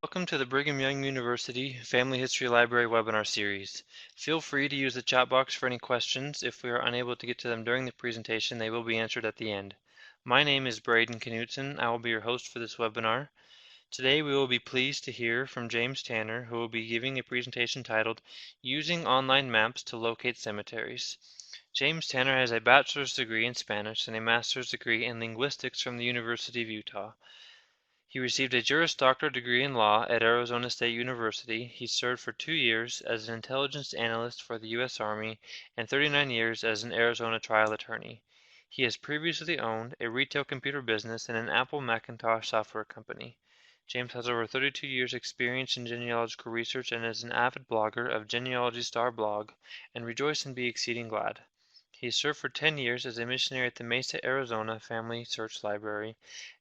Welcome to the Brigham Young University Family History Library webinar series. Feel free to use the chat box for any questions. If we are unable to get to them during the presentation, they will be answered at the end. My name is Braden Knutson. I will be your host for this webinar. Today we will be pleased to hear from James Tanner, who will be giving a presentation titled Using Online Maps to Locate Cemeteries. James Tanner has a bachelor's degree in Spanish and a master's degree in linguistics from the University of Utah. He received a Juris Doctor degree in law at Arizona State University. He served for 2 years as an intelligence analyst for the U.S. Army and 39 years as an Arizona trial attorney. He has previously owned a retail computer business and an Apple Macintosh software company. James has over 32 years experience in genealogical research and is an avid blogger of Genealogy Star blog and Rejoice and Be Exceeding Glad. He served for 10 years as a missionary at the Mesa, Arizona Family Search Library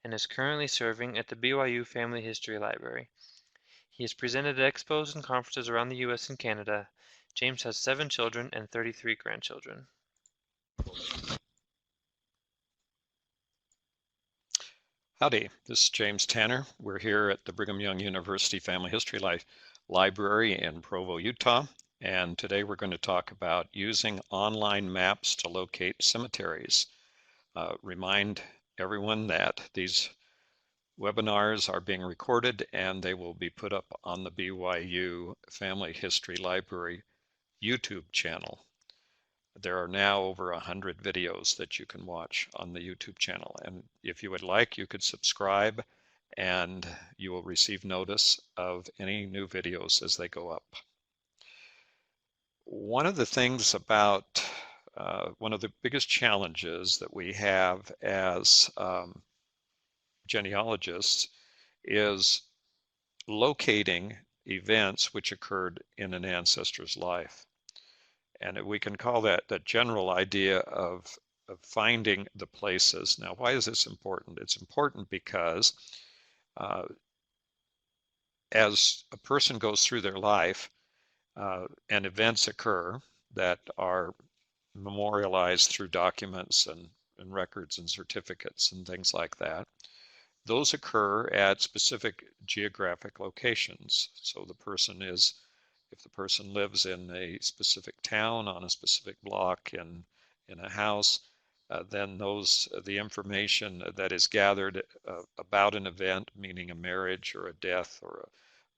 and is currently serving at the BYU Family History Library. He has presented at expos and conferences around the U.S. and Canada. James has 7 children and 33 grandchildren. Howdy, this is James Tanner. We're here at the Brigham Young University Family History Library in Provo, Utah, and today we're going to talk about using online maps to locate cemeteries. Remind everyone that these webinars are being recorded and they will be put up on the BYU Family History Library YouTube channel. There are now over 100 videos that you can watch on the YouTube channel, and if you would like, you could subscribe and you will receive notice of any new videos as they go up. One of the things about one of the biggest challenges that we have as genealogists is locating events which occurred in an ancestor's life. And we can call that the general idea of finding the places. Now, why is this important? It's important because as a person goes through their life and events occur that are memorialized through documents and records and certificates and things like that, those occur at specific geographic locations. So the person is, if the person lives in a specific town on a specific block in a house, then the information that is gathered about an event, meaning a marriage or a death or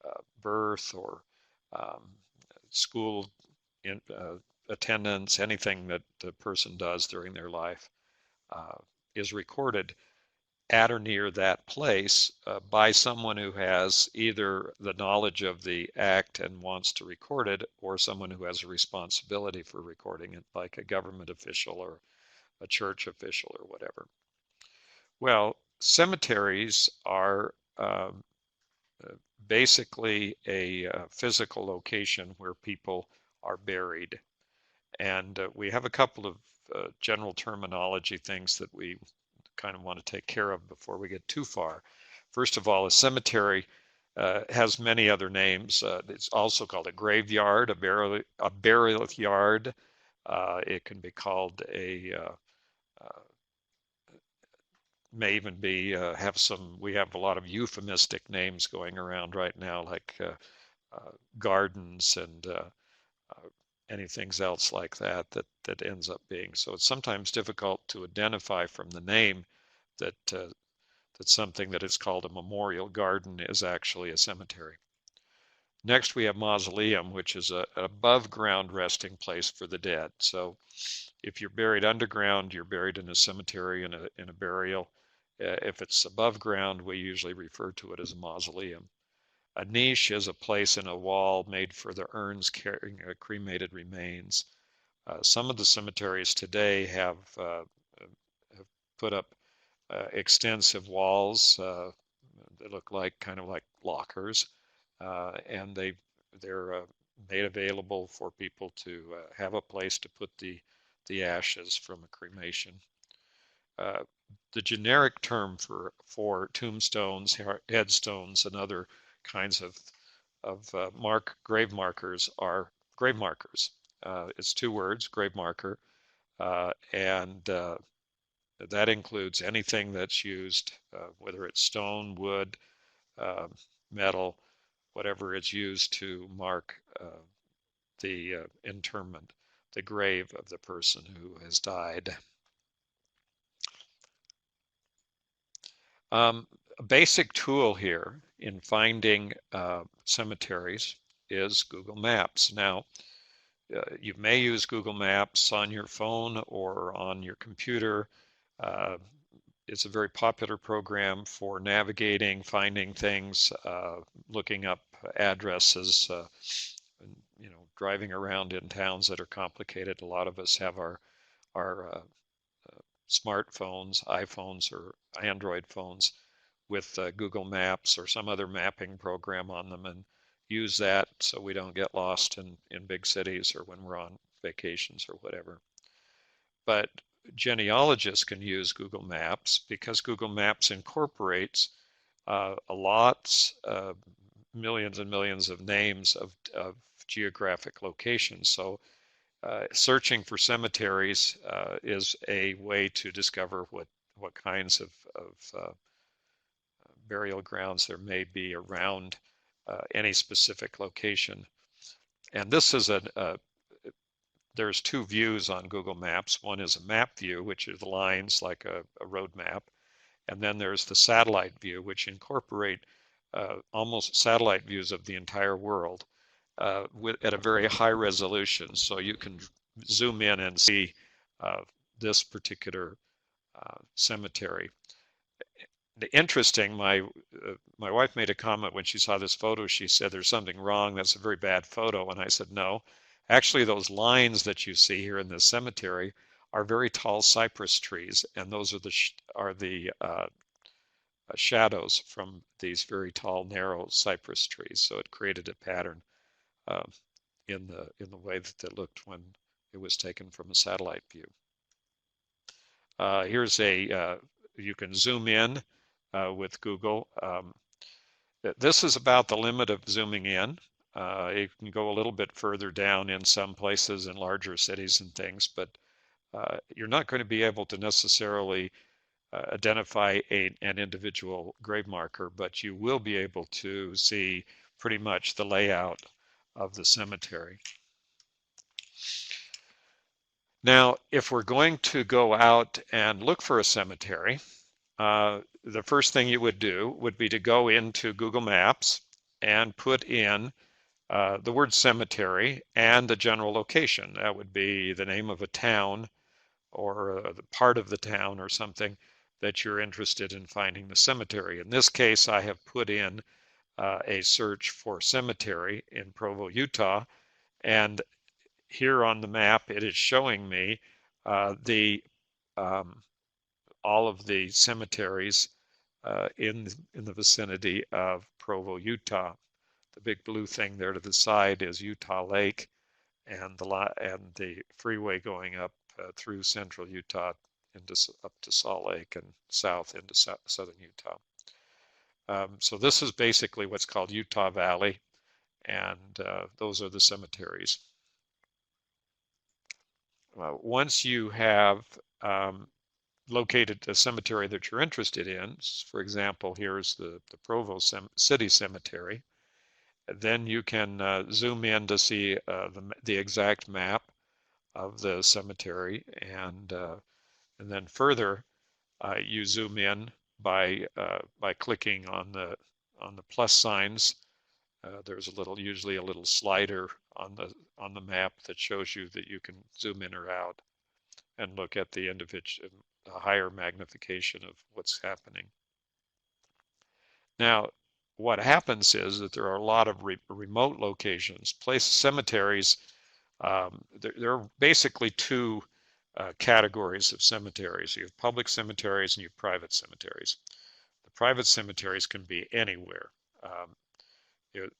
a birth or school attendance, anything that the person does during their life is recorded at or near that place by someone who has either the knowledge of the act and wants to record it, or someone who has a responsibility for recording it, like a government official or a church official or whatever. Well, cemeteries are basically a physical location where people are buried. And we have a couple of general terminology things that we kind of want to take care of before we get too far. First of all, a cemetery has many other names. It's also called a graveyard, a burial yard. It can be called may even be we have a lot of euphemistic names going around right now, like gardens and anything else like that ends up being. So it's sometimes difficult to identify from the name that something that is called a memorial garden is actually a cemetery. Next, we have mausoleum, which is an above ground resting place for the dead. So if you're buried underground, you're buried in a cemetery in a burial. If it's above ground, we usually refer to it as a mausoleum. A niche is a place in a wall made for the urns carrying cremated remains. Some of the cemeteries today have put up extensive walls that look kind of like lockers, and they're made available for people to have a place to put the ashes from a cremation. The generic term for tombstones, headstones, and other kinds of grave markers are grave markers. It's 2 words, grave marker, and that includes anything that's used, whether it's stone, wood, metal, whatever is used to mark the interment, the grave of the person who has died. A basic tool here in finding cemeteries is Google Maps. Now, you may use Google Maps on your phone or on your computer. Uh, it's a very popular program for navigating, finding things, looking up addresses, driving around in towns that are complicated. A lot of us have our smartphones, iPhones or Android phones with Google Maps or some other mapping program on them, and use that so we don't get lost in big cities or when we're on vacations or whatever. But genealogists can use Google Maps because Google Maps incorporates a lot, millions and millions of names of geographic locations. So searching for cemeteries is a way to discover what kinds of burial grounds there may be around any specific location. And this is there's two views on Google Maps. One is a map view, which are the lines like a road map. And then there's the satellite view, which incorporate almost satellite views of the entire world at a very high resolution. So you can zoom in and see this particular cemetery. Interesting, my wife made a comment when she saw this photo. She said, "There's something wrong. That's a very bad photo." And I said, "No, actually, those lines that you see here in this cemetery are very tall cypress trees, and those are the shadows from these very tall, narrow cypress trees. So it created a pattern uh, in the way that it looked when it was taken from a satellite view." Here's you can zoom in with Google. This is about the limit of zooming in. You can go a little bit further down in some places in larger cities and things, but you're not going to be able to necessarily identify an individual grave marker, but you will be able to see pretty much the layout of the cemetery. Now, if we're going to go out and look for a cemetery, the first thing you would do would be to go into Google Maps and put in the word cemetery and the general location. That would be the name of a town or the part of the town or something that you're interested in finding the cemetery. In this case, I have put in a search for cemetery in Provo, Utah, and here on the map it is showing me the all of the cemeteries in the vicinity of Provo, Utah. The big blue thing there to the side is Utah Lake, and the freeway going up through central Utah up to Salt Lake and south into southern Utah. So this is basically what's called Utah Valley, and those are the cemeteries. Once you have located a cemetery that you're interested in, for example, here's the Provo City Cemetery, then you can zoom in to see the exact map of the cemetery, and then further you zoom in by clicking on the plus signs. There's usually a little slider on the map that shows you that you can zoom in or out and look at the individual higher magnification of what's happening. Now, what happens is that there are a lot of remote locations. Cemeteries, there are basically two categories of cemeteries. You have public cemeteries and you have private cemeteries. The private cemeteries can be anywhere.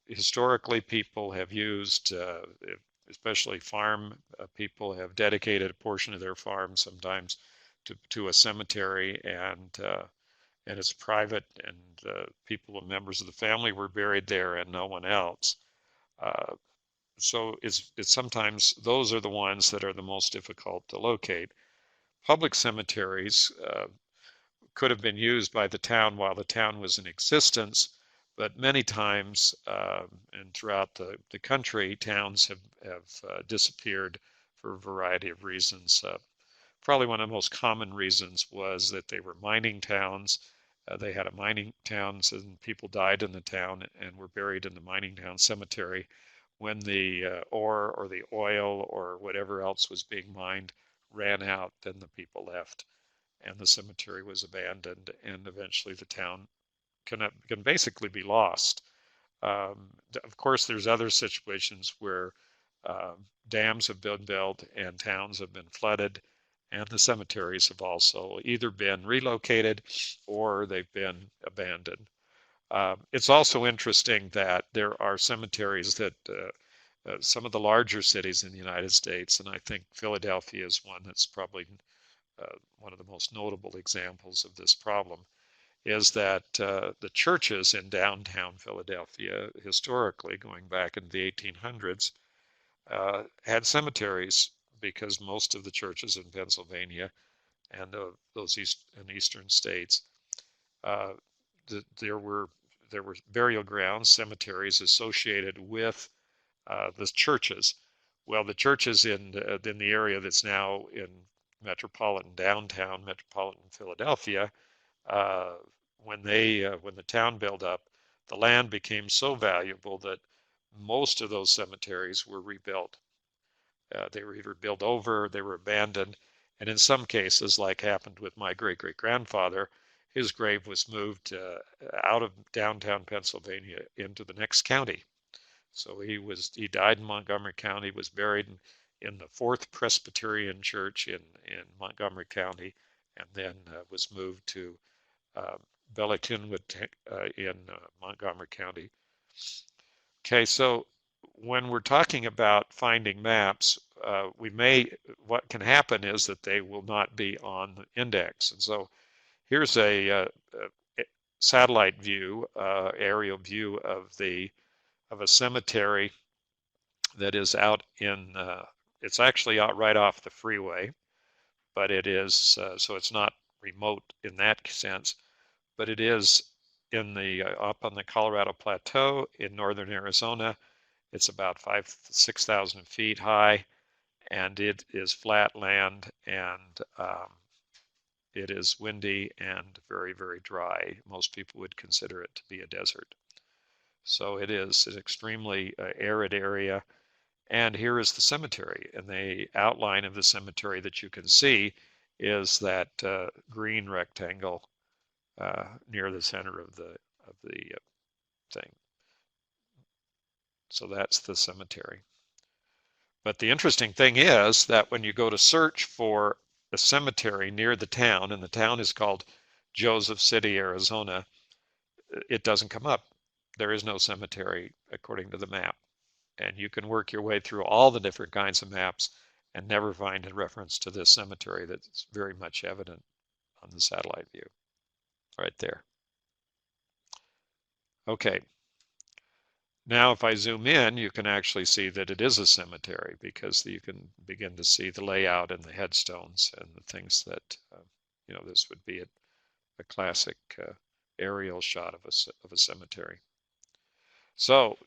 Historically, people have used, especially farm people, have dedicated a portion of their farm sometimes to a cemetery, and it's private, and people and members of the family were buried there and no one else. So it's sometimes those are the ones that are the most difficult to locate. Public cemeteries could have been used by the town while the town was in existence, But many times, and throughout the country, towns have disappeared for a variety of reasons. Probably one of the most common reasons was that they were mining towns. They had a mining towns and people died in the town and were buried in the mining town cemetery. When the ore or the oil or whatever else was being mined ran out, then the people left and the cemetery was abandoned, and eventually the town can basically be lost. Of course, there's other situations where dams have been built and towns have been flooded, and the cemeteries have also either been relocated or they've been abandoned. It's also interesting that there are cemeteries that some of the larger cities in the United States, and I think Philadelphia is one that's probably one of the most notable examples of this problem, is that the churches in downtown Philadelphia, historically going back into the 1800s, had cemeteries because most of the churches in Pennsylvania and those eastern states, uh, there were burial grounds, cemeteries associated with the churches. Well, the churches in the area that's now in metropolitan Philadelphia, uh, when the town built up, the land became so valuable that most of those cemeteries were rebuilt. They were either built over, they were abandoned, and in some cases, like happened with my great great grandfather, his grave was moved out of downtown Pennsylvania into the next county. So he died in Montgomery County, was buried in the Fourth Presbyterian Church in Montgomery County, and then was moved to uh, Bellingtonwood in Montgomery County. Okay, so when we're talking about finding maps, what can happen is that they will not be on the index. And so here's a satellite view, aerial view of a cemetery that is out in, it's actually out right off the freeway, but it is, so it's not remote in that sense, but it is in the up on the Colorado Plateau in northern Arizona. It's about 6,000 feet high, and it is flat land, and it is windy and very, very dry. Most people would consider it to be a desert. So it is an extremely arid area. And here is the cemetery, and the outline of the cemetery that you can see is that green rectangle near the center of the thing. So that's the cemetery. But the interesting thing is that when you go to search for a cemetery near the town, and the town is called Joseph City, Arizona, it doesn't come up. There is no cemetery according to the map. And you can work your way through all the different kinds of maps and never find a reference to this cemetery that's very much evident on the satellite view right there. Okay, now if I zoom in, you can actually see that it is a cemetery because you can begin to see the layout and the headstones and the things that, this would be a classic aerial shot of a cemetery. So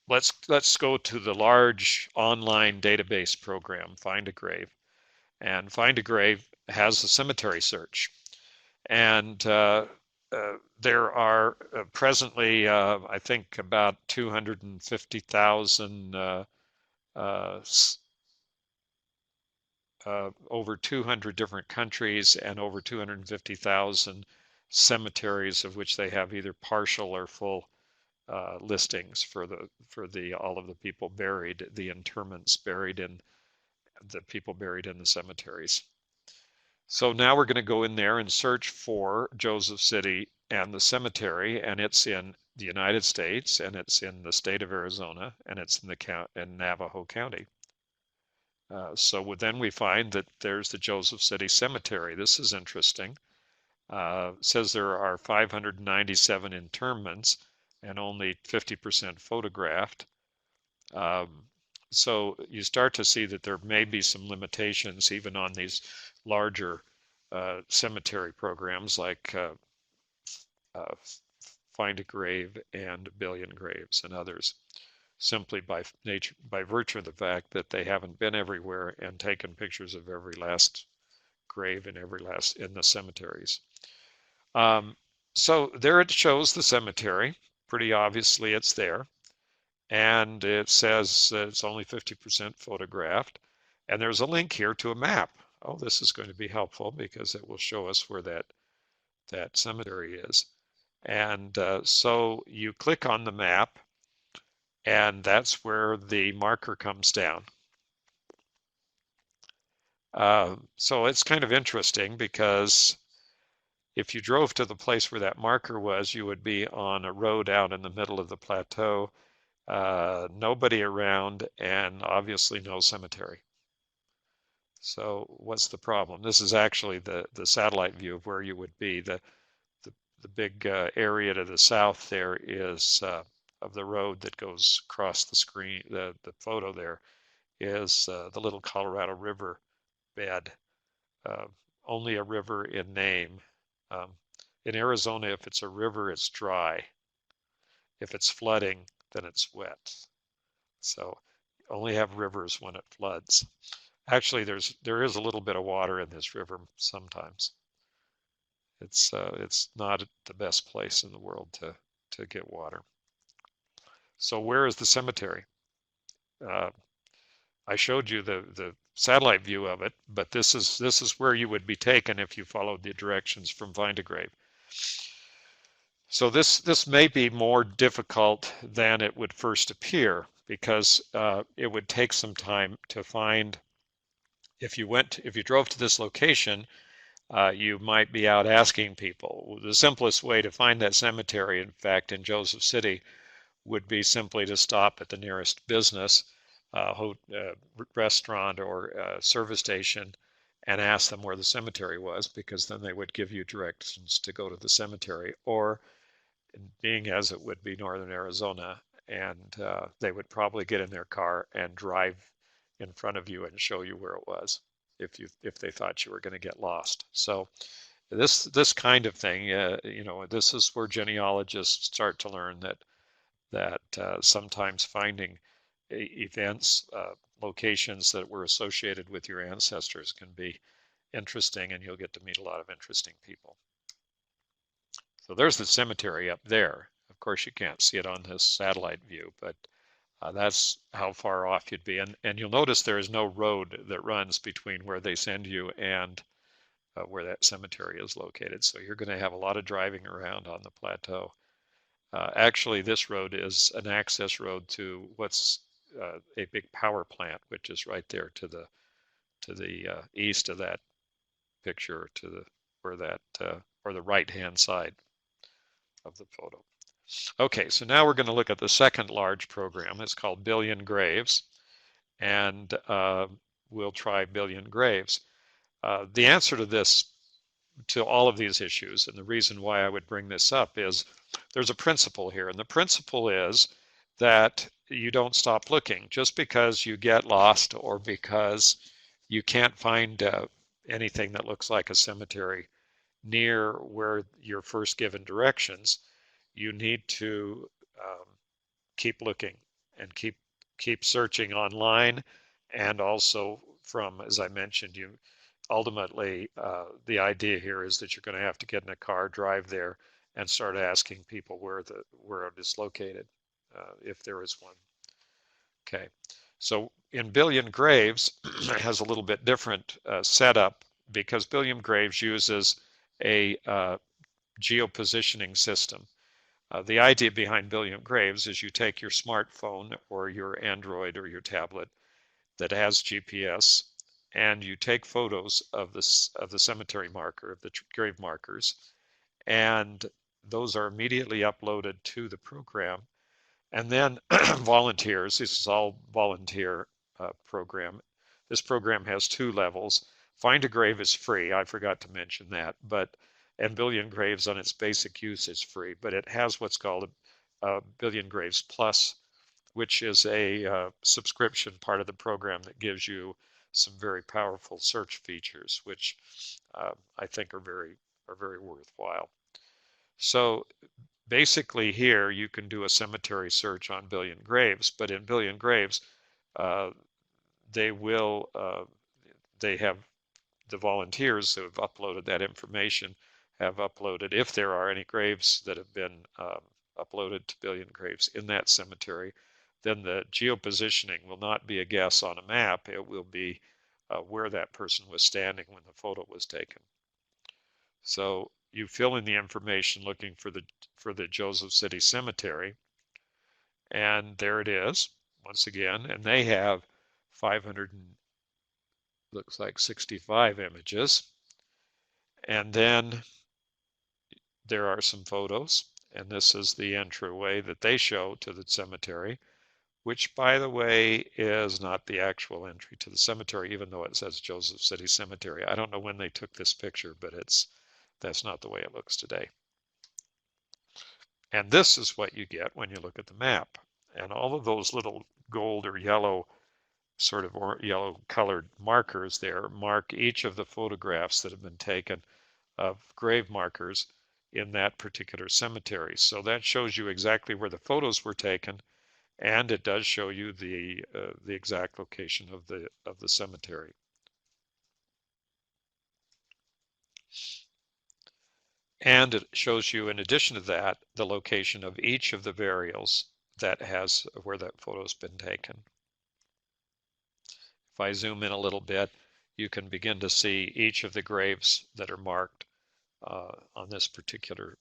let's go to the large online database program, Find a Grave. And Find a Grave has a cemetery search. And there are presently, I think, about 250,000, over 200 different countries, and over 250,000 cemeteries, of which they have either partial or full listings for the all of the people buried, the interments buried in the people buried in the cemeteries. So now we're going to go in there and search for Joseph City and the cemetery, and it's in the United States, and it's in the state of Arizona, and it's in Navajo County. So then we find that there's the Joseph City Cemetery. This is interesting. Says there are 597 interments and only 50% photographed. So you start to see that there may be some limitations even on these larger cemetery programs like Find a Grave and Billion Graves and others, simply by virtue of the fact that they haven't been everywhere and taken pictures of every last grave in the cemeteries. Um, so there it shows the cemetery. Pretty obviously it's there. And it says it's only 50% photographed. And there's a link here to a map. Oh, this is going to be helpful because it will show us where that cemetery is. And so you click on the map, and that's where the marker comes down. So it's kind of interesting because if you drove to the place where that marker was, you would be on a road out in the middle of the plateau, nobody around, and obviously no cemetery. So what's the problem? This is actually the satellite view of where you would be. The big area to the south there is of the road that goes across the screen. The photo there is the little Colorado River bed. Uh, Only a river in name. Um, in Arizona, if it's a river, it's dry. If it's flooding, then it's wet. So only have rivers when it floods. Actually, there is a little bit of water in this river sometimes. It's not the best place in the world to get water. So where is the cemetery? Uh, I showed you the satellite view of it, but this is where you would be taken if you followed the directions from Find a Grave. So this may be more difficult than it would first appear because it would take some time to find. If you drove to this location, you might be out asking people. The simplest way to find that cemetery, in fact, in Joseph City, would be simply to stop at the nearest business, restaurant, or service station and ask them where the cemetery was, because then they would give you directions to go to the cemetery. Or, being as it would be northern Arizona, and they would probably get in their car and drive in front of you and show you where it was if they thought you were going to get lost. So this kind of thing, this is where genealogists start to learn that sometimes finding events, locations that were associated with your ancestors can be interesting, and you'll get to meet a lot of interesting people. So there's the cemetery up there. Of course, you can't see it on this satellite view, but that's how far off you'd be. And you'll notice there is no road that runs between where they send you and where that cemetery is located. So you're going to have a lot of driving around on the plateau. Actually, this road is an access road to what's a big power plant, which is right there to the east of that picture, to the where that or the right-hand side of the photo. Okay, so now we're going to look at the second large program. It's called Billion Graves, and we'll try Billion Graves. The answer to all of these issues, and the reason why I would bring this up, is there's a principle here, and the principle is that you don't stop looking. Just because you get lost or because you can't find anything that looks like a cemetery near where you're first given directions, you need to keep looking and keep searching online, and also from, as I mentioned, you ultimately the idea here is that you're going to have to get in a car, drive there, and start asking people where it is located, if there is one. Okay, so in Billion Graves it has a little bit different setup, because Billion Graves uses a geopositioning system. The idea behind Billion Graves is you take your smartphone or your Android or your tablet that has GPS, and you take photos of the cemetery marker, of the grave markers, and those are immediately uploaded to the program. And then volunteers, this is all volunteer program. This program has two levels. Find a Grave is free. I forgot to mention that, and Billion Graves on its basic use is free, but it has what's called a Billion Graves Plus, which is a subscription part of the program that gives you some very powerful search features, which I think are very worthwhile. So basically here you can do a cemetery search on Billion Graves, but in Billion Graves, uh, they will, they have the volunteers who have uploaded that information have uploaded, if there are any graves that have been uploaded to Billion Graves in that cemetery, then the geopositioning will not be a guess on a map. It will be where that person was standing when the photo was taken. So you fill in the information looking for the Joseph City Cemetery, and there it is once again, and they have 500 looks like 65 images, and then there are some photos, and this is the entryway that they show to the cemetery, which, by the way, is not the actual entry to the cemetery, even though it says Joseph City Cemetery. I don't know when they took this picture, but that's not the way it looks today. And this is what you get when you look at the map. And all of those little gold or yellow, sort of yellow colored markers there mark each of the photographs that have been taken of grave markers in that particular cemetery. So that shows you exactly where the photos were taken, and it does show you the exact location of the cemetery. And it shows you, in addition to that, the location of each of the burials that has where that photo's been taken. If I zoom in a little bit, you can begin to see each of the graves that are marked on this particular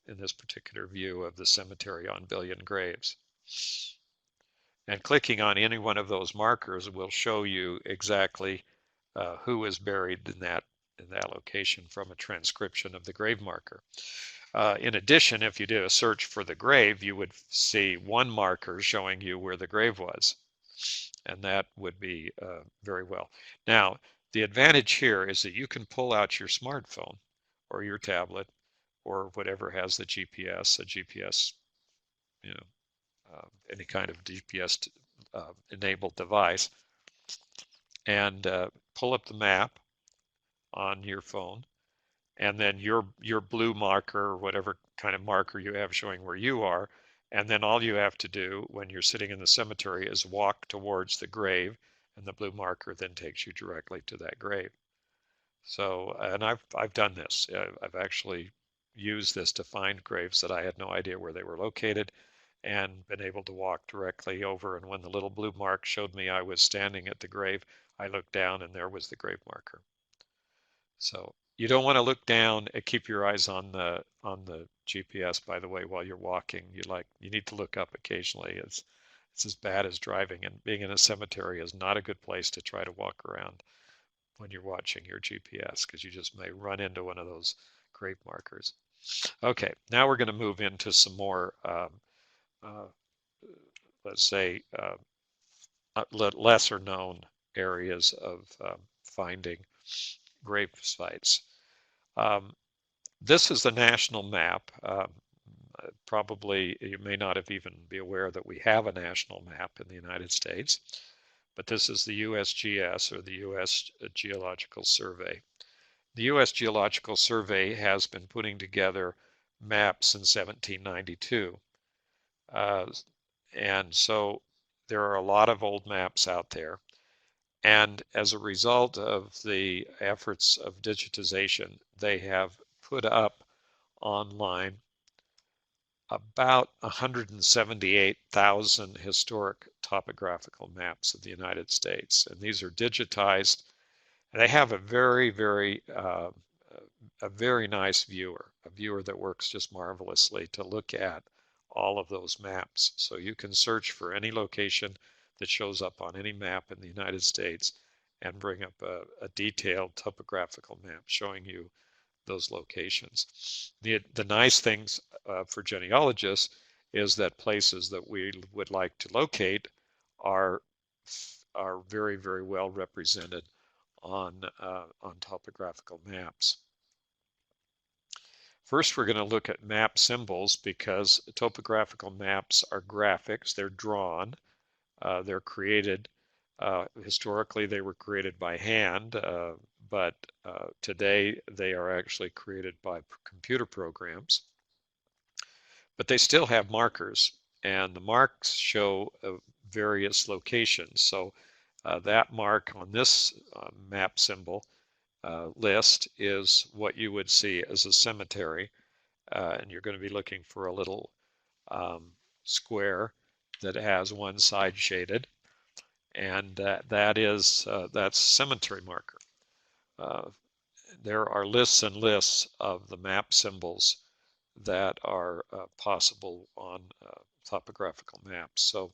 in this particular view of the cemetery on Billion Graves. And clicking on any one of those markers will show you exactly who is buried in that location from a transcription of the grave marker. In addition, if you did a search for the grave, you would see one marker showing you where the grave was, and that would be very well. Now, the advantage here is that you can pull out your smartphone or your tablet or whatever has the GPS, a GPS, you know, any kind of GPS enabled device, and pull up the map on your phone, and then your blue marker or whatever kind of marker you have showing where you are, and then all you have to do when you're sitting in the cemetery is walk towards the grave, and the blue marker then takes you directly to that grave. So, and I've done this. I've actually used this to find graves that I had no idea where they were located, and been able to walk directly over. And when the little blue mark showed me I was standing at the grave, I looked down and there was the grave marker. So you don't want to look down and keep your eyes on the GPS, by the way, while you're walking. You need to look up occasionally. It's as bad as driving, and being in a cemetery is not a good place to try to walk around when you're watching your GPS, because you just may run into one of those grave markers. Okay, now we're going to move into some more uh, let's say, lesser known areas of finding grave sites. Um, this is the national map. Probably you may not have even be aware that we have a national map in the United States, but this is the USGS, or the U.S. Geological Survey. The U.S. Geological Survey has been putting together maps since 1792. And so there are a lot of old maps out there. And as a result of the efforts of digitization, they have put up online about 178,000 historic topographical maps of the United States. And these are digitized. They have a very nice viewer, a viewer that works just marvelously to look at all of those maps. So you can search for any location that shows up on any map in the United States and bring up a detailed topographical map showing you those locations. The nice things for genealogists is that places that we would like to locate are very, very well represented on topographical maps. First, we're going to look at map symbols, because topographical maps are graphics. They're drawn. They're created. Historically, they were created by hand but today they are actually created by computer programs. But they still have markers, and the marks show various locations. So that mark on this map symbol list is what you would see as a cemetery, and you're going to be looking for a little um, square that has one side shaded, and that's cemetery marker. Uh, there are lists and lists of the map symbols that are possible on topographical maps. So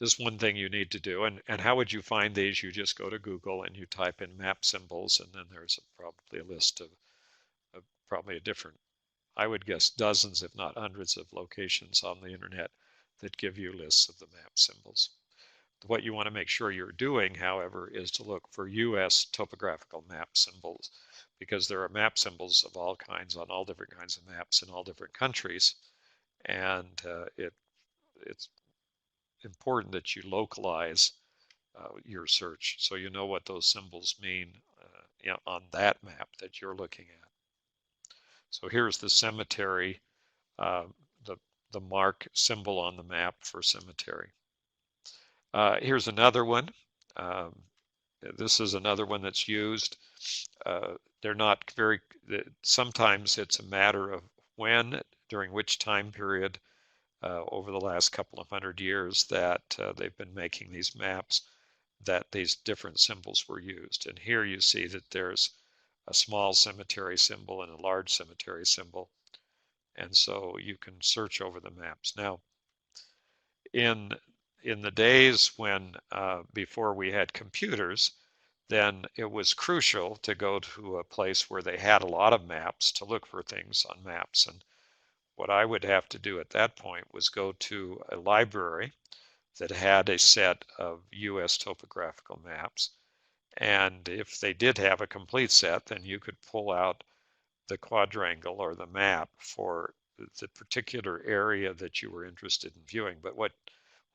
this is one thing you need to do. And how would you find these? You just go to Google and you type in map symbols, and then there's probably a list of probably a different, I would guess, dozens, if not hundreds, of locations on the internet that give you lists of the map symbols. What you want to make sure you're doing, however, is to look for US topographical map symbols, because there are map symbols of all kinds on all different kinds of maps in all different countries, and it's important that you localize your search so you know what those symbols mean on that map that you're looking at. So here's the cemetery, uh, the, the mark symbol on the map for cemetery. Here's another one. Um, this is another one that's used. They're not very, sometimes it's a matter of when, during which time period over the last couple of hundred years that they've been making these maps, that these different symbols were used. And here you see that there's a small cemetery symbol and a large cemetery symbol. And so you can search over the maps. Now, in in the days when before we had computers, then it was crucial to go to a place where they had a lot of maps to look for things on maps. And what I would have to do at that point was go to a library that had a set of US topographical maps. And if they did have a complete set, then you could pull out the quadrangle or the map for the particular area that you were interested in viewing. But what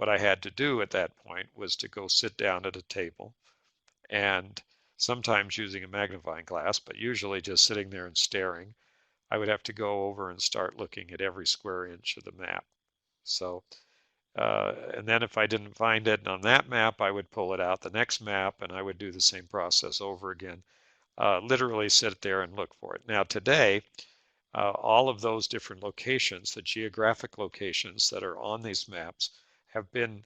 I had to do at that point was to go sit down at a table, and sometimes using a magnifying glass, but usually just sitting there and staring. I would have to go over and start looking at every square inch of the map. So, and then if I didn't find it on that map, I would pull it out the next map and I would do the same process over again. Literally sit there and look for it. Now today, all of those different locations, the geographic locations that are on these maps, have been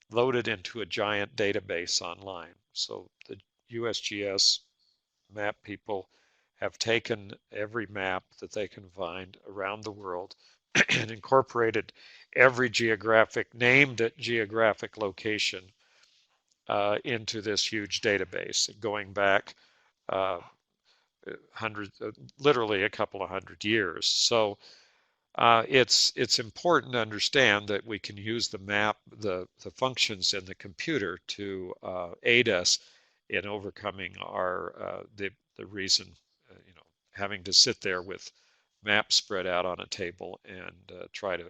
loaded into a giant database online. So the USGS map people have taken every map that they can find around the world and incorporated every named geographic location into this huge database, going back uh, literally a couple of hundred years. So it's important to understand that we can use the map, the functions in the computer to aid us in overcoming our the reason, having to sit there with maps spread out on a table and try to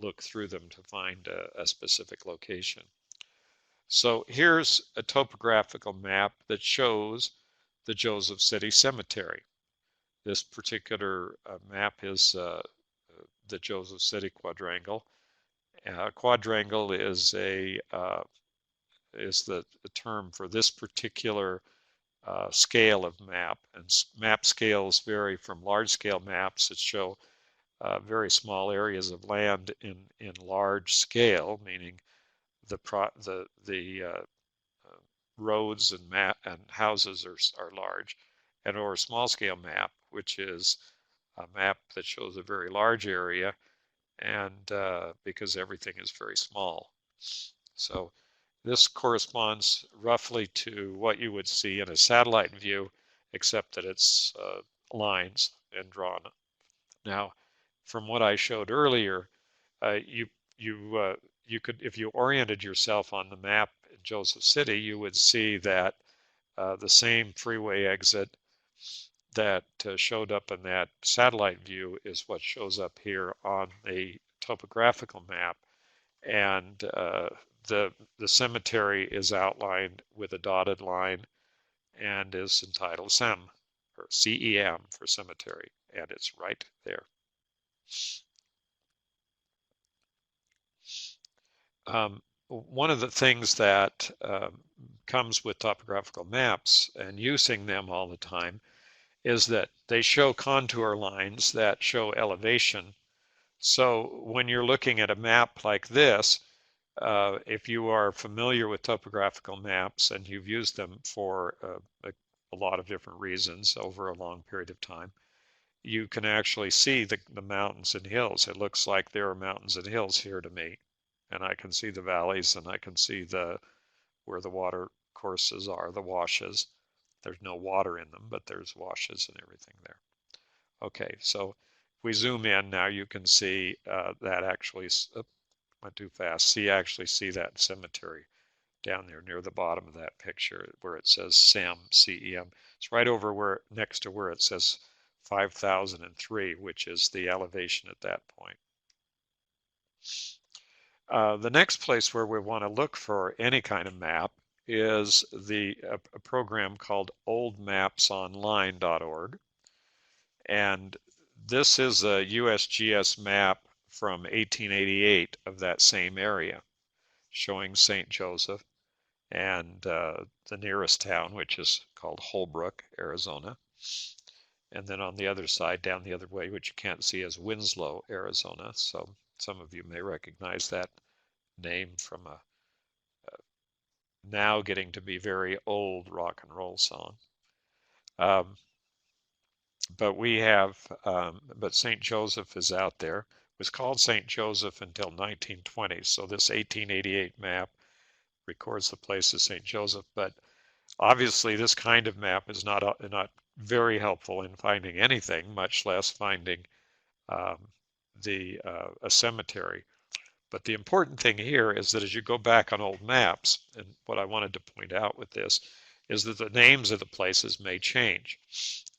look through them to find a specific location. So here's a topographical map that shows the Joseph City Cemetery. This particular map is the Joseph City quadrangle. Quadrangle is the term for this particular scale of map, and map scales vary from large scale maps that show very small areas of land in large scale, meaning the roads and houses are large, and or a small scale map, which is a map that shows a very large area, and because everything is very small. So this corresponds roughly to what you would see in a satellite view, except that it's lines and drawn. Now, from what I showed earlier, you you could, if you oriented yourself on the map in Joseph City, you would see that the same freeway exit that showed up in that satellite view is what shows up here on the topographical map, and the cemetery is outlined with a dotted line, and is entitled SEM, or CEM for cemetery, and it's right there. One of the things that comes with topographical maps and using them all the time is that they show contour lines that show elevation. So when you're looking at a map like this, if you are familiar with topographical maps and you've used them for a lot of different reasons over a long period of time, you can actually see the mountains and hills. It looks like there are mountains and hills here to me, and I can see the valleys, and I can see where the water courses are, the washes. There's no water in them, but there's washes and everything there. Okay, so if we zoom in now, you can see that actually, went too fast. Actually see that cemetery down there near the bottom of that picture where it says CEM, C-E-M. It's right over where, next to where it says 5003, which is the elevation at that point. The next place where we want to look for any kind of map is a program called oldmapsonline.org. And this is a USGS map from 1888 of that same area, showing St. Joseph and the nearest town, which is called Holbrook, Arizona. And then on the other side, down the other way, which you can't see, is Winslow, Arizona. So some of you may recognize that name from a now getting to be very old rock and roll song. But we have, but St. Joseph is out there. It was called St. Joseph until 1920. So this 1888 map records the place as St. Joseph. But obviously, this kind of map is not very helpful in finding anything, much less finding a cemetery. But the important thing here is that as you go back on old maps, and what I wanted to point out with this is that the names of the places may change.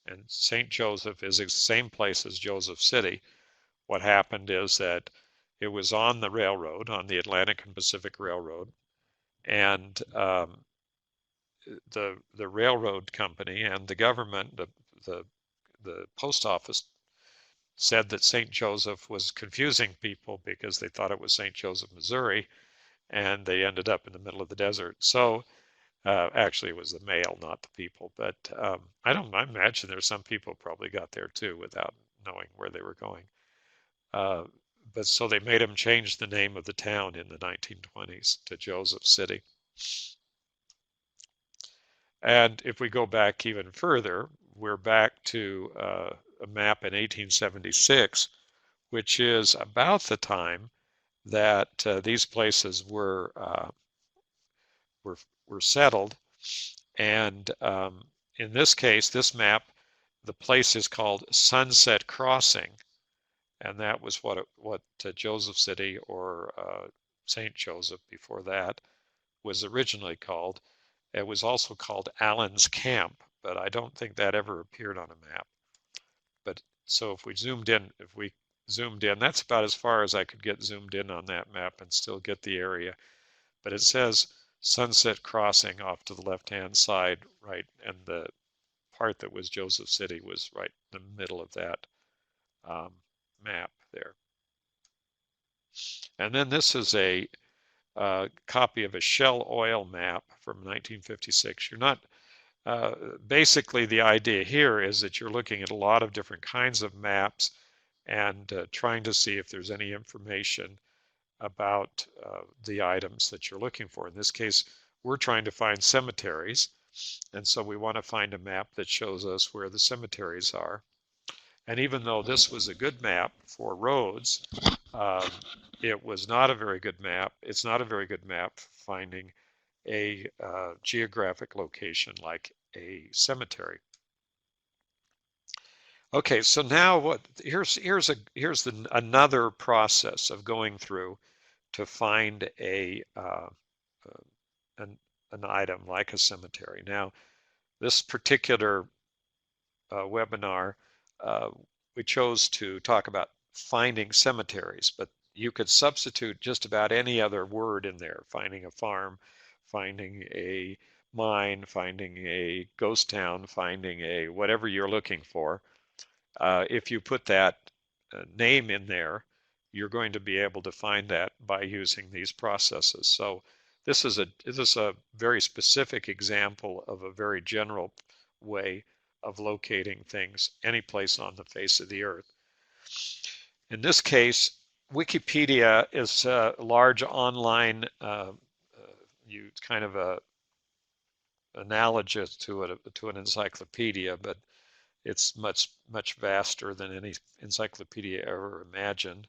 And St. Joseph is the same place as Joseph City. What happened is that it was on the railroad, on the Atlantic and Pacific Railroad, and the railroad company and the government, the post office, said that St. Joseph was confusing people because they thought it was St. Joseph, Missouri, and they ended up in the middle of the desert. So actually, it was the mail, not the people. But I imagine there's some people probably got there too without knowing where they were going. But so they made them change the name of the town in the 1920s to Joseph City. And if we go back even further, we're back to a map in 1876, which is about the time that these places were settled. And in this case, this map, the place is called Sunset Crossing, and that was what Joseph City, or St. Joseph before that, was originally called. It was also called Allen's Camp, but I don't think that ever appeared on a map. But so if we zoomed in, that's about as far as I could get zoomed in on that map and still get the area. But it says Sunset Crossing off to the left-hand side, right, and the part that was Joseph City was right in the middle of that map there. And then this is a copy of a Shell Oil map from 1956. You're not, basically the idea here is that you're looking at a lot of different kinds of maps and trying to see if there's any information about the items that you're looking for. In this case, we're trying to find cemeteries, and so we want to find a map that shows us where the cemeteries are. And even though this was a good map for roads, it was not a very good map. It's not a very good map for finding a geographic location like a cemetery. Okay, so now here's another process of going through to find an item like a cemetery. Now, this particular webinar, we chose to talk about finding cemeteries, but you could substitute just about any other word in there, finding a farm, finding a mine, finding a ghost town, finding a whatever you're looking for, if you put that name in there, you're going to be able to find that by using these processes. So this is a very specific example of a very general way of locating things any place on the face of the earth. In this case, Wikipedia is a large online, you kind of a analogous to an encyclopedia, but it's much vaster than any encyclopedia ever imagined.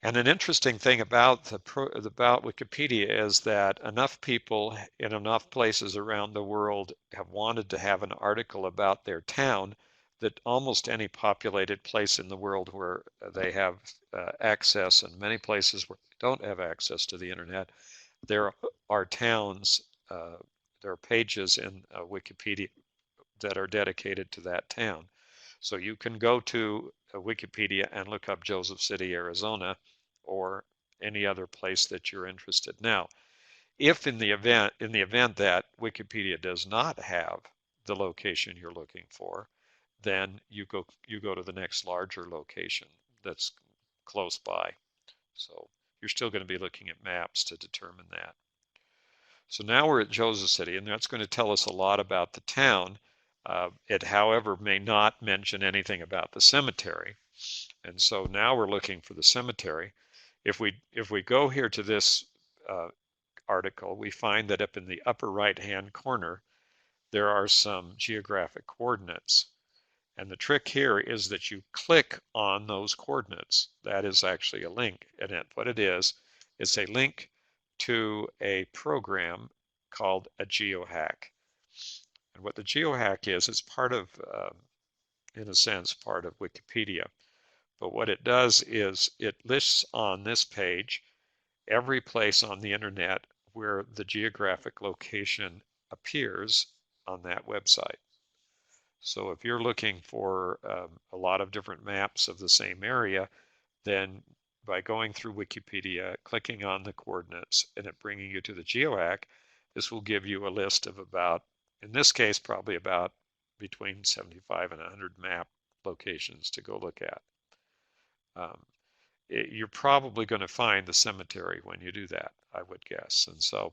And an interesting thing about about Wikipedia is that enough people in enough places around the world have wanted to have an article about their town that almost any populated place in the world where they have access, and many places where they don't have access to the internet, there are towns, there are pages in Wikipedia that are dedicated to that town. So you can go to Wikipedia and look up Joseph City, Arizona, or any other place that you're interested. Now, if in the event that Wikipedia does not have the location you're looking for, then you go to the next larger location that's close by. So you're still going to be looking at maps to determine that. So now we're at Joseph City, and that's going to tell us a lot about the town. It, however, may not mention anything about the cemetery. And so now we're looking for the cemetery. If we go here to this article, we find that up in the upper right-hand corner, there are some geographic coordinates. And the trick here is that you click on those coordinates. That is actually a link. And what it is, it's a link to a program called a geohack. And what the geohack is, it's part of, in a sense, part of Wikipedia. But what it does is it lists on this page every place on the internet where the geographic location appears on that website. So if you're looking for a lot of different maps of the same area, then by going through Wikipedia, clicking on the coordinates, and it bringing you to the geohack, this will give you a list of about, in this case, probably about between 75 and 100 map locations to go look at. You're probably going to find the cemetery when you do that, I would guess. And so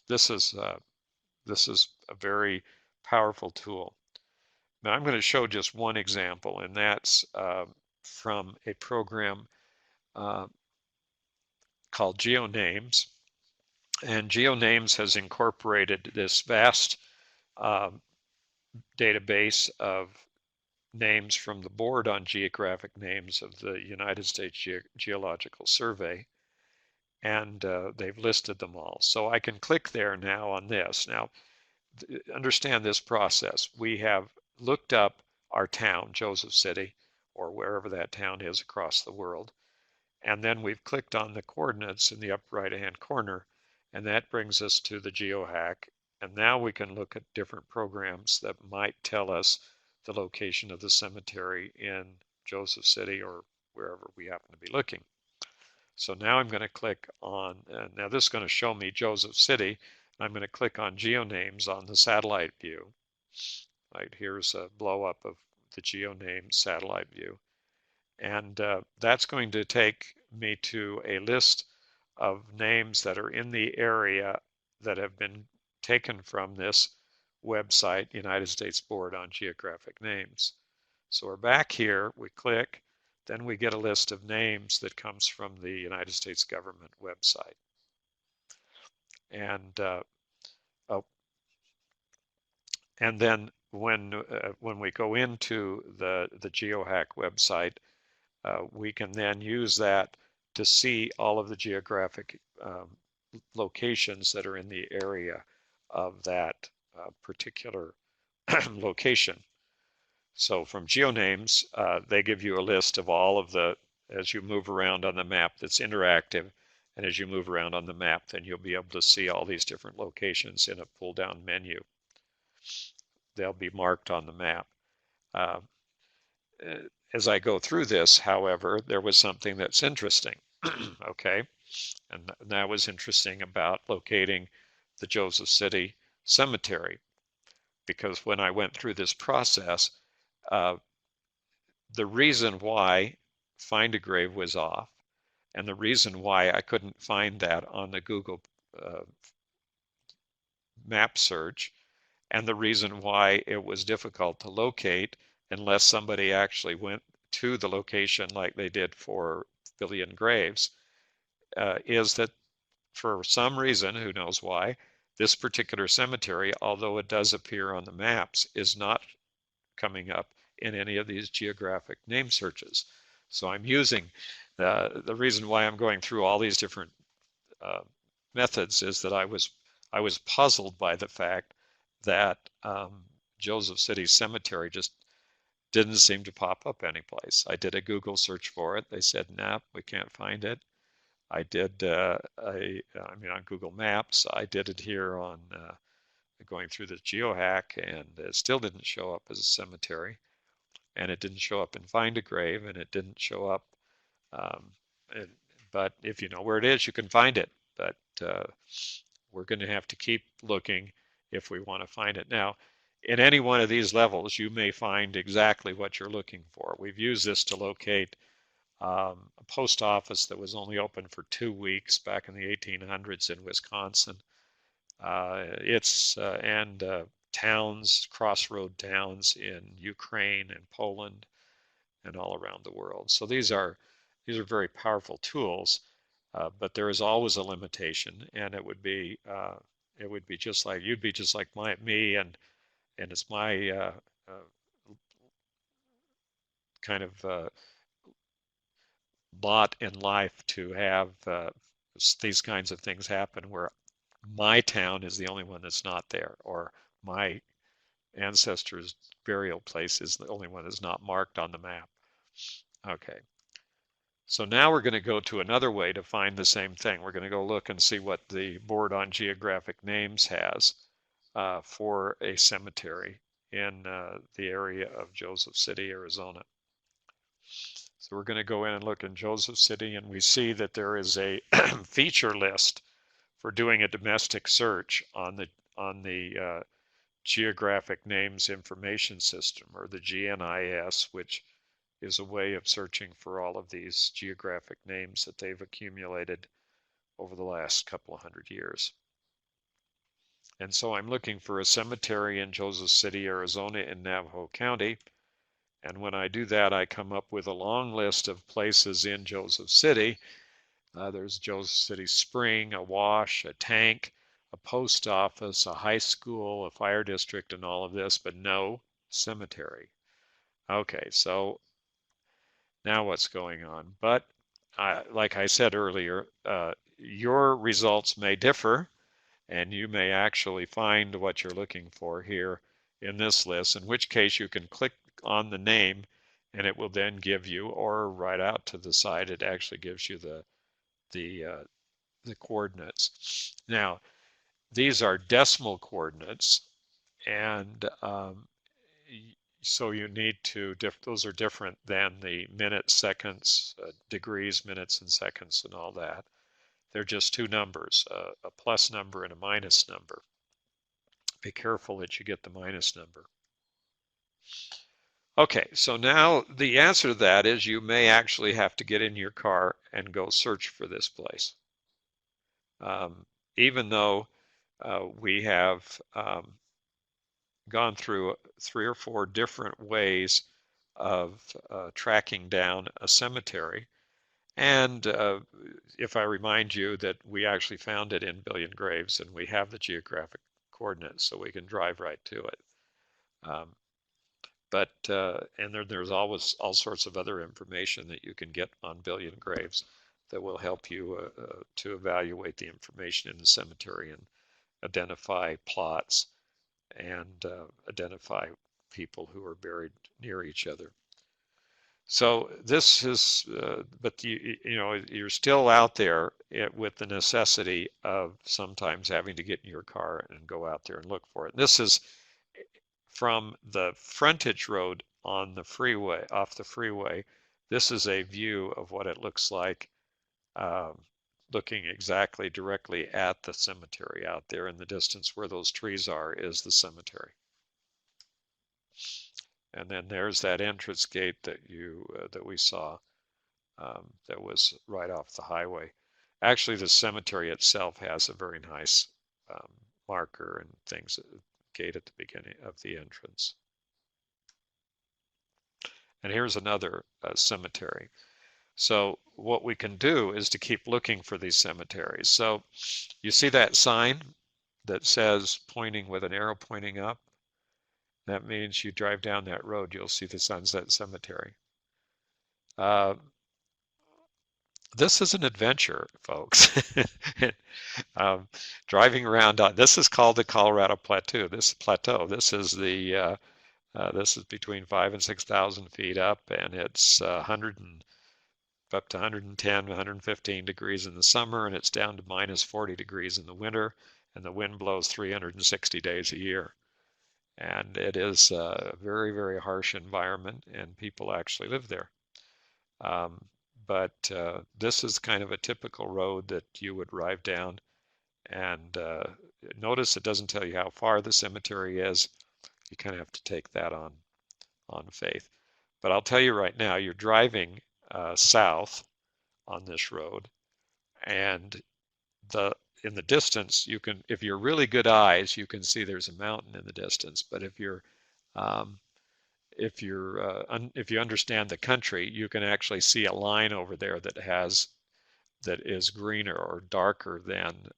this is a very powerful tool. Now I'm going to show just one example, and that's from a program uh, called GeoNames. And GeoNames has incorporated this vast database of names from the Board on Geographic Names of the United States Geological Survey, and they've listed them all. So I can click there now on this. Now, understand this process. We have looked up our town, Joseph City, or wherever that town is across the world, and then we've clicked on the coordinates in the upper right-hand corner, and that brings us to the geohack. And now we can look at different programs that might tell us the location of the cemetery in Joseph City or wherever we happen to be looking. So now I'm going to click on, now this is going to show me Joseph City. I'm going to click on GeoNames on the satellite view. Right, here's a blow up of the GeoNames satellite view. And that's going to take me to a list of names that are in the area that have been taken from this website, United States Board on Geographic Names. So we're back here, we click, then we get a list of names that comes from the United States government website. And oh, and then when we go into the GeoHack website, we can then use that to see all of the geographic locations that are in the area of that particular location. So from GeoNames, they give you a list of all of the, as you move around on the map that's interactive, and as you move around on the map, then you'll be able to see all these different locations in a pull-down menu. They'll be marked on the map. Uh, as I go through this, however, there was something that's interesting. Okay, and that was interesting about locating the Joseph City cemetery, because when I went through this process, uh, the reason why Find a Grave was off, and the reason why I couldn't find that on the Google uh, map search, and the reason why it was difficult to locate unless somebody actually went to the location like they did for Billion Graves, is that for some reason, who knows why, this particular cemetery, although it does appear on the maps, is not coming up in any of these geographic name searches. So I'm using the reason why I'm going through all these different uh, methods is that I was puzzled by the fact that Joseph City Cemetery just didn't seem to pop up anyplace. I did a Google search for it. They said, "Nope, we can't find it." I did I mean, on Google Maps. I did it here on going through the geohack, and it still didn't show up as a cemetery, and it didn't show up in Find a Grave, and it didn't show up. Um, it, but if you know where it is, you can find it. But we're going to have to keep looking if we want to find it. Now, in any one of these levels, you may find exactly what you're looking for. We've used this to locate a post office that was only open for 2 weeks back in the 1800s in Wisconsin. It's and towns, crossroad towns in Ukraine and Poland and all around the world. So these are very powerful tools, but there is always a limitation, and it would be just like you'd be just like me, and it's my kind of lot in life to have these kinds of things happen where my town is the only one that's not there, or my ancestors' burial place is the only one that's not marked on the map. Okay, so now we're going to go to another way to find the same thing. We're going to go look and see what the Board on Geographic Names has for a cemetery in the area of Joseph City, Arizona. So we're going to go in and look in Joseph City, and we see that there is a feature list for doing a domestic search on the Geographic Names Information System, or the GNIS, which is a way of searching for all of these geographic names that they've accumulated over the last couple of hundred years. And so I'm looking for a cemetery in Joseph City, Arizona in Navajo County. And when I do that, I come up with a long list of places in Joseph City. There's Joseph City Spring, a wash, a tank, a post office, a high school, a fire district, and all of this, but no cemetery. Okay, so now what's going on? But like I said earlier, your results may differ, and you may actually find what you're looking for here in this list, in which case you can click on the name and it will then give you, or right out to the side, it actually gives you the coordinates. Now, these are decimal coordinates, and so you need to, those are different than the minutes, seconds, degrees, minutes, and seconds, and all that. They're just two numbers, a plus number and a minus number. Be careful that you get the minus number. Okay, so now the answer to that is you may actually have to get in your car and go search for this place. Even though we have gone through 3 or 4 different ways of tracking down a cemetery. And if I remind you that we actually found it in Billion Graves, and we have the geographic coordinates, so we can drive right to it. And there's always all sorts of other information that you can get on Billion Graves that will help you to evaluate the information in the cemetery and identify plots and identify people who are buried near each other. So this is, but you're still out there with the necessity of sometimes having to get in your car and go out there and look for it. And this is from the frontage road on the freeway, off the freeway. This is a view of what it looks like looking exactly directly at the cemetery. Out there in the distance where those trees are is the cemetery. And then there's that entrance gate that we saw, that was right off the highway. Actually, the cemetery itself has a very nice um, marker and things, gate at the beginning of the entrance. And here's another cemetery. So what we can do is to keep looking for these cemeteries. So you see that sign that says pointing with an arrow pointing up? That means you drive down that road, you'll see the Sunset Cemetery. Uh, this is an adventure, folks. um, Driving around, this is called the Colorado Plateau. This is between 5 and 6,000 feet up, and it's 100 and up to 110, 115 degrees in the summer, and it's down to minus 40 degrees in the winter, and the wind blows 360 days a year. And it is a very, very harsh environment, and people actually live there. Um, but this is kind of a typical road that you would drive down. And notice it doesn't tell you how far the cemetery is. You kind of have to take that on faith. But I'll tell you right now, you're driving south on this road, and in the distance, you can, if you're really good eyes, you can see there's a mountain in the distance. But um, if you understand the country, you can actually see a line over there that is greener or darker than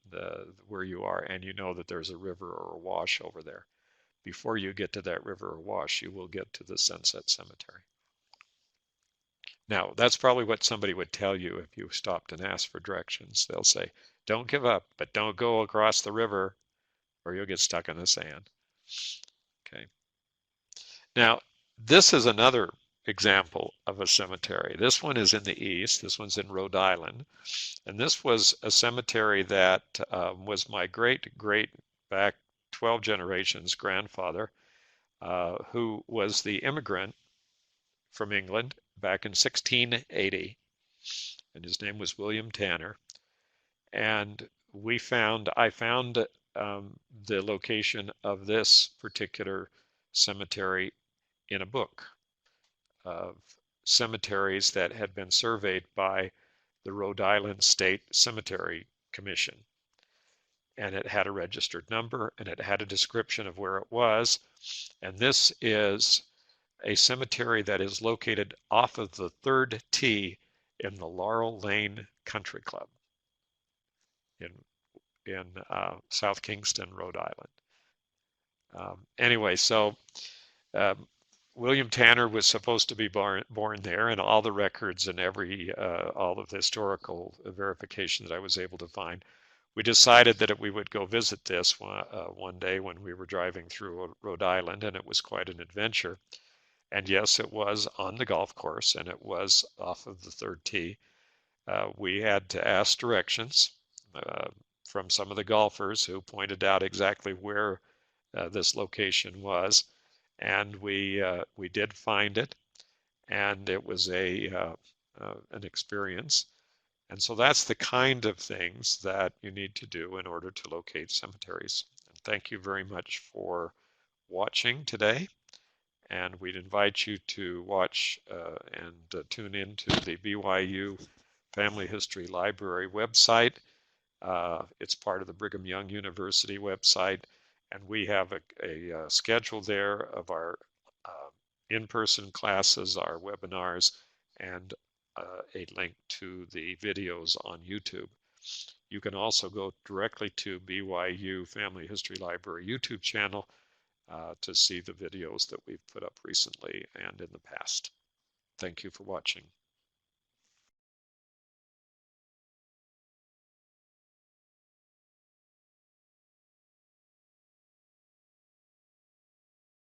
where you are, and you know that there's a river or a wash over there. Before you get to that river or wash, you will get to the Sunset Cemetery. Now, that's probably what somebody would tell you if you stopped and asked for directions. They'll say, don't give up, but don't go across the river or you'll get stuck in the sand. Okay. Now, this is another example of a cemetery. This one is in the east. This one's in Rhode Island. And this was a cemetery that was my great back 12 generations grandfather, who was the immigrant from England back in 1680. And his name was William Tanner. And I found the location of this particular cemetery in a book of cemeteries that had been surveyed by the Rhode Island State Cemetery Commission. And it had a registered number and it had a description of where it was. And this is a cemetery that is located off of the third tee in the Laurel Lane Country Club in South Kingston, Rhode Island. Anyway, so um, William Tanner was supposed to be born there, and all the records and all of the historical verification that I was able to find, we decided that we would go visit this one day when we were driving through Rhode Island, and it was quite an adventure. And yes, it was on the golf course, and it was off of the third tee. We had to ask directions from some of the golfers who pointed out exactly where this location was, and we did find it, and it was an experience. And so that's the kind of things that you need to do in order to locate cemeteries. And thank you very much for watching today. And we'd invite you to watch and tune in to the BYU Family History Library website. It's part of the Brigham Young University website, and we have a schedule there of our in-person classes, our webinars, and a link to the videos on YouTube. You can also go directly to BYU Family History Library YouTube channel to see the videos that we've put up recently and in the past. Thank you for watching.